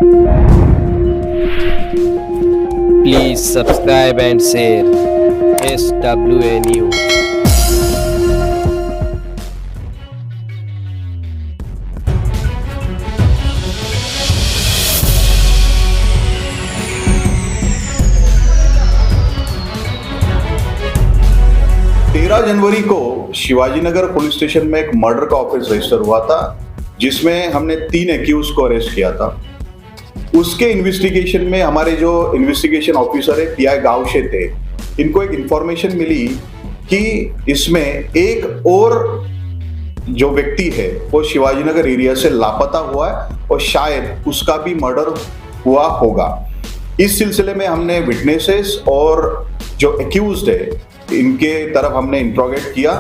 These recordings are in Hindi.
Please subscribe and share SWA News. जनवरी को शिवाजीनगर पुलिस स्टेशन में एक मर्डर का ऑफिस रजिस्टर हुआ था, जिसमें हमने 3 एक्यूज को अरेस्ट किया था। उसके इन्वेस्टिगेशन में हमारे जो इन्वेस्टिगेशन ऑफिसर है पीआई गावशे थे, इनको एक इंफॉर्मेशन मिली कि इसमें एक और जो व्यक्ति है वो शिवाजीनगर एरिया से लापता हुआ है और शायद उसका भी मर्डर हुआ होगा। इस सिलसिले में हमने विटनेसेस और जो एक्यूज्ड है इनके तरफ हमने इंट्रोगेट किया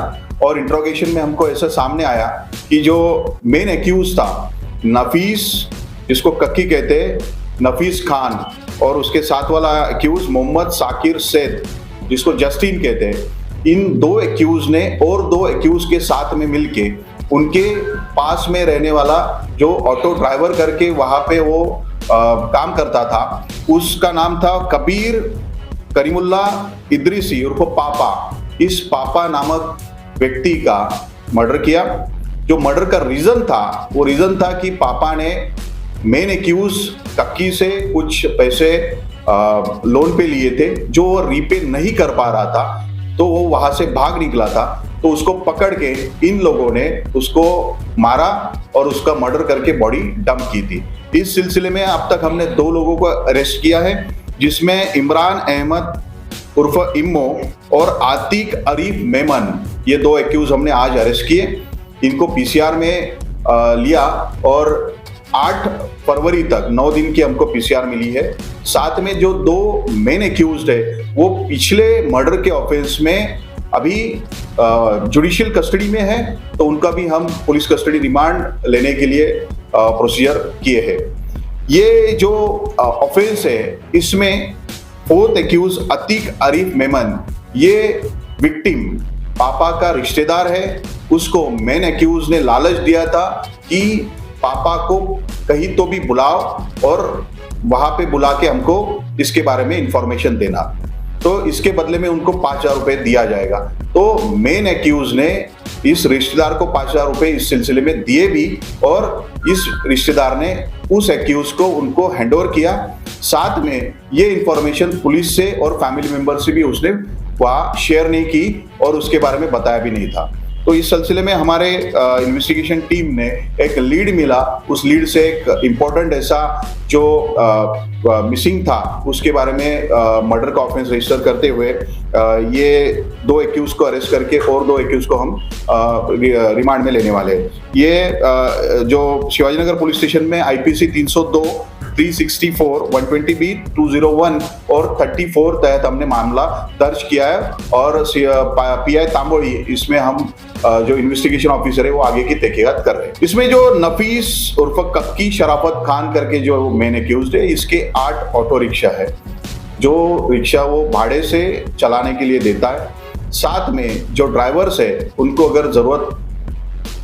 और इंट्रोगेशन में हमको ऐसा सामने आया कि जो मेन एक्यूज था नफीस, जिसको कक्की कहते हैं, नफीस खान, और उसके साथ वाला एक्यूज मोहम्मद साकिर सैद, जिसको जस्टिन कहते हैं, इन 2 एक्यूज ने और 2 एक्यूज के साथ में मिलके उनके पास में रहने वाला जो ऑटो ड्राइवर करके वहां पे वो काम करता था, उसका नाम था कबीर करीमुल्ला इदरीसी उर्फ पापा। इस पापा नामक व्यक्ति का मर्डर किया। जो मर्डर का रीजन था वो रीजन था कि पापा ने मेन एक्यूज कक्की से कुछ पैसे लोन पे लिए थे जो वो रीपे नहीं कर पा रहा था, तो वो वहां से भाग निकला था। तो उसको पकड़ के इन लोगों ने उसको मारा और उसका मर्डर करके बॉडी डंप की थी। इस सिलसिले में अब तक हमने 2 लोगों को अरेस्ट किया है, जिसमें इमरान अहमद उर्फ इम्मो और आतिक अरीफ मेमन, ये 2 एक्यूज हमने आज अरेस्ट किए। इनको पीसीआर में लिया और 8 फरवरी तक 9 दिन की हमको पीसीआर मिली है। साथ में जो 2 मेन एक्यूज्ड है वो पिछले मर्डर के ऑफेंस में अभी जुडिशियल कस्टडी में है, तो उनका भी हम पुलिस कस्टडी रिमांड लेने के लिए प्रोसीजर किए हैं। ये जो ऑफेंस है इसमें 4th एक्यूज अतीक अरीफ मेमन, ये विक्टिम पापा का रिश्तेदार है। उसको मेन एक्यूज ने लालच दिया था कि पापा को कहीं तो भी बुलाओ और वहां पे बुला के हमको इसके बारे में इंफॉर्मेशन देना, तो इसके बदले में उनको 5,000 रुपए दिया जाएगा। तो मेन एक्यूज ने इस रिश्तेदार को 5,000 रुपए इस सिलसिले में दिए भी और इस रिश्तेदार ने उस एक्यूज को उनको हैंडओवर किया। साथ में ये इंफॉर्मेशन पुलिस से और फैमिली मेंबर से भी उसने वहाँ शेयर नहीं की और उसके बारे में बताया भी नहीं था। तो इस सिलसिले में हमारे इन्वेस्टिगेशन टीम ने एक लीड मिला, उस लीड से एक इम्पोर्टेंट ऐसा जो मिसिंग था उसके बारे में मर्डर का ऑफेंस रजिस्टर करते हुए ये 2 एक्यूज को अरेस्ट करके और 2 एक्यूज को हम रिमांड में लेने वाले हैं। ये जो शिवाजीनगर पुलिस स्टेशन में आईपीसी 302, 364, 120B, 201 और 34 तहत हमने मामला दर्ज किया है और पीआई तांबोड़ी इसमें हम जो इन्वेस्टिगेशन ऑफिसर है वो आगे की तहकीकात कर रहे हैं। इसमें जो नफीस उर्फ कक्की शराफत खान करके जो मेन एक्यूज्ड है, इसके 8 ऑटो रिक्शा है जो रिक्शा वो भाड़े से चलाने के लिए देता है। साथ में जो ड्राइवर्स है उनको अगर जरूरत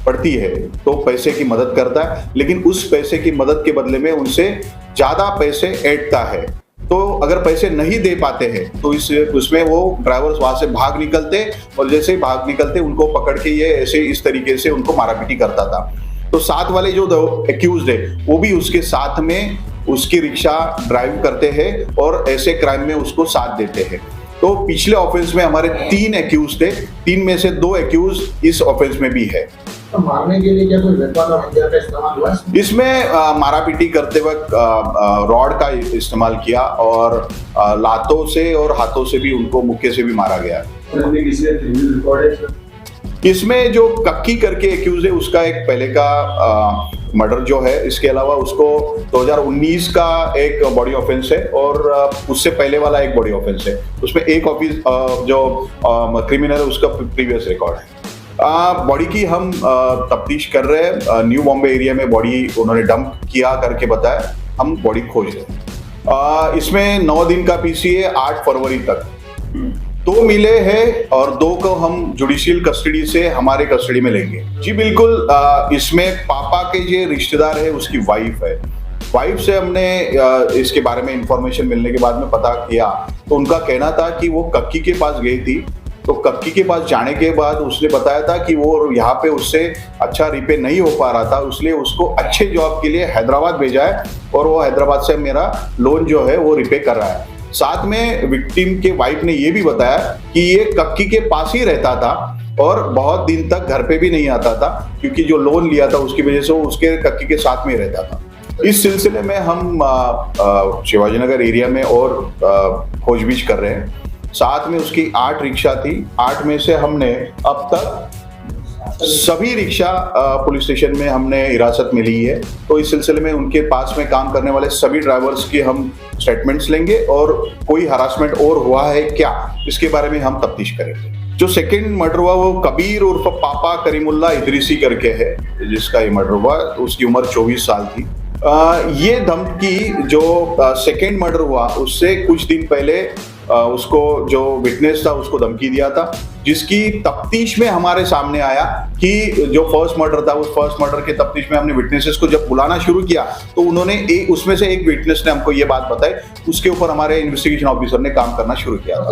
पड़ती है तो पैसे की मदद करता है, लेकिन उस पैसे की मदद के बदले में उनसे ज्यादा पैसे ऐंठता है। तो अगर पैसे नहीं दे पाते हैं तो उसमें वो ड्राइवर्स वहां से भाग निकलते और जैसे ही भाग निकलते उनको पकड़ के ये ऐसे इस तरीके से उनको मारापीटी करता था। तो साथ वाले जो 2 एक्यूज्ड है वो भी उसके साथ में उसकी रिक्शा ड्राइव करते हैं और ऐसे क्राइम में उसको साथ देते हैं। तो पिछले ऑफेंस में हमारे 3 एक्यूज थे, 3 में से 2 एक्यूज इस ऑफेंस में भी है। तो मारने के लिए क्या कोई वेपन और हथियार का इस्तेमाल हुआ? इसमें मारापीटी करते वक्त रॉड का इस्तेमाल किया और लातों से और हाथों से भी उनको मुक्के से भी मारा गया। इसमें जो कक्की करके एक्यूज है उसका एक पहले का मर्डर जो है, इसके अलावा उसको 2019 का एक बॉडी ऑफेंस है और उससे पहले वाला एक बॉडी ऑफेंस है। उसमें एक ऑफिस जो क्रिमिनल है उसका प्रीवियस रिकॉर्ड है। बॉडी की हम तफ्तीश कर रहे हैं। न्यू बॉम्बे एरिया में बॉडी उन्होंने डंप किया करके बताया, हम बॉडी खोज रहे हैं। इसमें 9 दिन का पीसी है, 8 फरवरी तक 2 मिले हैं और 2 को हम जुडिशियल कस्टडी से हमारे कस्टडी में लेंगे। जी बिल्कुल, इसमें पापा के जो रिश्तेदार है उसकी वाइफ है, वाइफ से हमने इसके बारे में इंफॉर्मेशन मिलने के बाद में पता किया तो उनका कहना था कि वो कक्की के पास गई थी। तो कक्की के पास जाने के बाद उसने बताया था कि वो यहाँ पे उससे अच्छा रिपे नहीं हो पा रहा था, इसलिए उसको अच्छे जॉब के लिए हैदराबाद भेजा है और वो हैदराबाद से मेरा लोन जो है वो रिपे कर रहा है। साथ में विक्टिम के वाइफ ने ये भी बताया कि ये कक्की के पास ही रहता था और बहुत दिन तक घर पे भी नहीं आता था, क्योंकि जो लोन लिया था उसकी वजह से वो उसके कक्की के साथ में ही रहता था। इस सिलसिले में हम शिवाजी नगर एरिया में और खोजबीन कर रहे हैं। साथ में उसकी 8 रिक्शा थी, 8 में से हमने अब तक सभी रिक्शा पुलिस स्टेशन में हमने हिरासत में ली है। तो इस सिलसिले में उनके पास में काम करने वाले सभी ड्राइवर्स की हम स्टेटमेंट्स लेंगे और कोई हरासमेंट और हुआ है क्या इसके बारे में हम तफ्तीश करेंगे। जो सेकंड मर्डर हुआ वो कबीर उर्फ पापा करीमुल्ला इदरीसी करके है, जिसका ये मर्डर हुआ, उसकी उम्र 24 साल थी। ये धमकी जो सेकंड मर्डर हुआ उससे कुछ दिन पहले उसको जो विटनेस था उसको धमकी दिया था, जिसकी तफ्तीश में हमारे सामने आया कि जो फर्स्ट मर्डर था उस फर्स्ट मर्डर के तफ्तीश में हमने विटनेसेस को जब बुलाना शुरू किया तो उन्होंने उसमें से एक विटनेस ने हमको ये बात बताई, उसके ऊपर हमारे इन्वेस्टिगेशन ऑफिसर ने काम करना शुरू किया था।